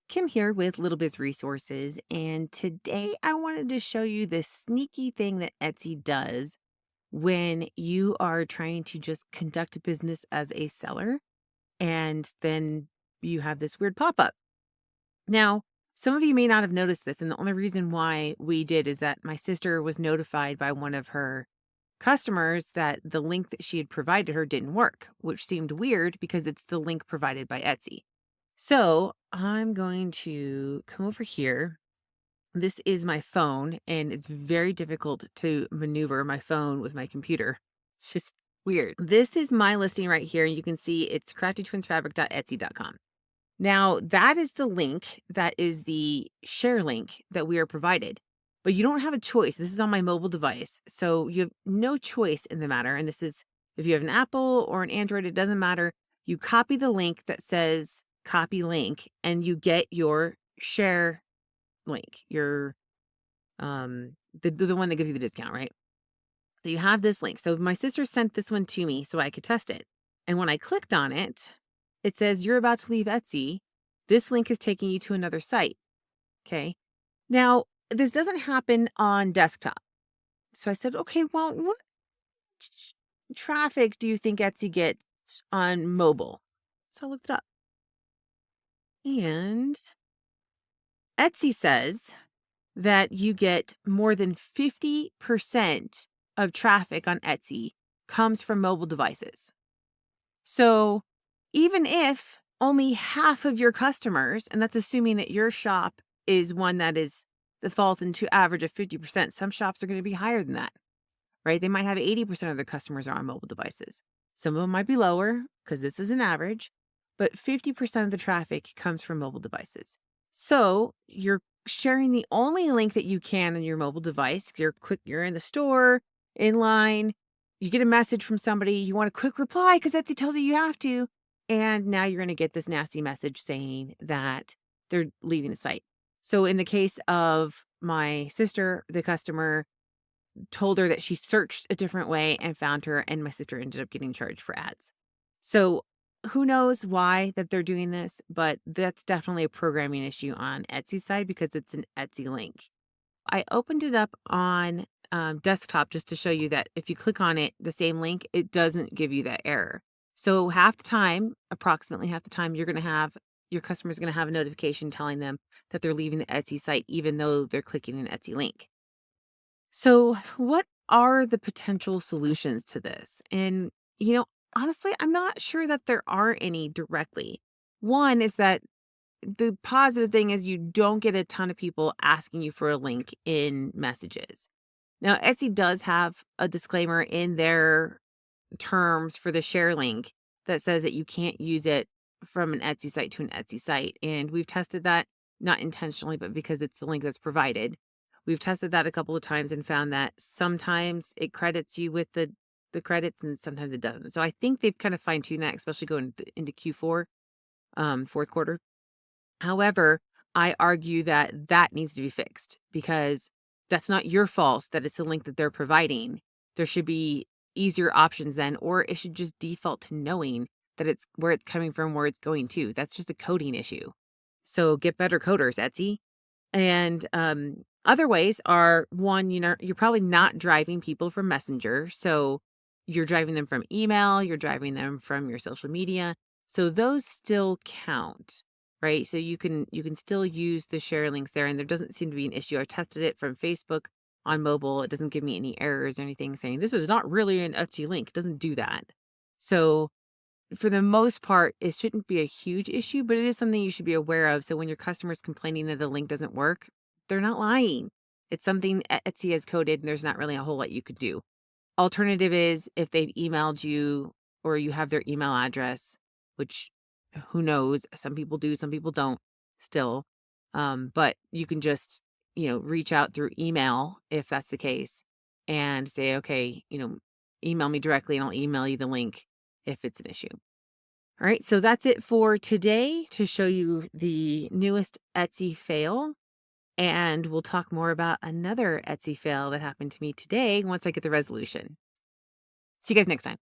Kim here with Little Biz Resources, and today I wanted to show you this sneaky thing that Etsy does when you are trying to just conduct a business as a seller, and then you have this weird pop up. Now, some of you may not have noticed this, and the only reason why we did is that my sister was notified by one of her customers that the link that she had provided her didn't work, which seemed weird because it's the link provided by Etsy. So I'm going to come over here. This is my phone, and it's very difficult to maneuver my phone with my computer. It's just weird. This is my listing right here. You can see it's craftytwinsfabric.etsy.com. Now, that is the link that is the share link that we are provided, but you don't have a choice. This is on my mobile device. So you have no choice in the matter. And this is if you have an Apple or an Android, it doesn't matter. You copy the link that says copy link and you get your share link, your the one that gives you the discount, right? So you have this link. So my sister sent this one to me so I could test it. And when I clicked on it, it says you're about to leave Etsy. This link is taking you to another site. Okay. Now, this doesn't happen on desktop. So I said, okay, well, what traffic do you think Etsy gets on mobile? So I looked it up. And Etsy says that you get more than 50% of traffic on Etsy comes from mobile devices. So even if only half of your customers, and that's assuming that your shop is one that falls into average of 50%, some shops are going to be higher than that, right? They might have 80% of their customers are on mobile devices. Some of them might be lower because this is an average, but 50% of the traffic comes from mobile devices. So you're sharing the only link that you can on your mobile device. You're in the store, in line, you get a message from somebody, you want a quick reply because Etsy tells you have to. And now you're going to get this nasty message saying that they're leaving the site. So in the case of my sister, the customer told her that she searched a different way and found her, and my sister ended up getting charged for ads. So who knows why that they're doing this, but that's definitely a programming issue on Etsy side because it's an Etsy link. I opened it up on desktop just to show you that if you click on it, the same link, it doesn't give you that error. So half the time, approximately half the time, your customer's going to have a notification telling them that they're leaving the Etsy site, even though they're clicking an Etsy link. So, what are the potential solutions to this? And, honestly, I'm not sure that there are any directly. One is that the positive thing is you don't get a ton of people asking you for a link in messages. Now, Etsy does have a disclaimer in their terms for the share link that says that you can't use it from an Etsy site to an Etsy site. And we've tested that not intentionally, but because it's the link that's provided. We've tested that a couple of times and found that sometimes it credits you with the credits and sometimes it doesn't. So I think they've kind of fine-tuned that, especially going into Q4, fourth quarter. However, I argue that that needs to be fixed because that's not your fault that it's the link that they're providing. There should be easier options then, or it should just default to knowing that it's where it's coming from, where it's going to. That's just a coding issue. So get better coders, Etsy. And other ways are one, you're probably not driving people from Messenger. So you're driving them from email, you're driving them from your social media. So those still count, right? So you can still use the share links there, and there doesn't seem to be an issue. I tested it from Facebook on mobile. It doesn't give me any errors or anything saying this is not really an Etsy link. It doesn't do that. So for the most part, it shouldn't be a huge issue, but it is something you should be aware of. So when your customer's complaining that the link doesn't work, they're not lying. It's something Etsy has coded, and there's not really a whole lot you could do. Alternative is if they've emailed you or you have their email address, which who knows, some people do, some people don't still. But you can just, reach out through email if that's the case and say, okay, email me directly and I'll email you the link if it's an issue. All right, so that's it for today to show you the newest Etsy fail. And we'll talk more about another Etsy fail that happened to me today once I get the resolution. See you guys next time.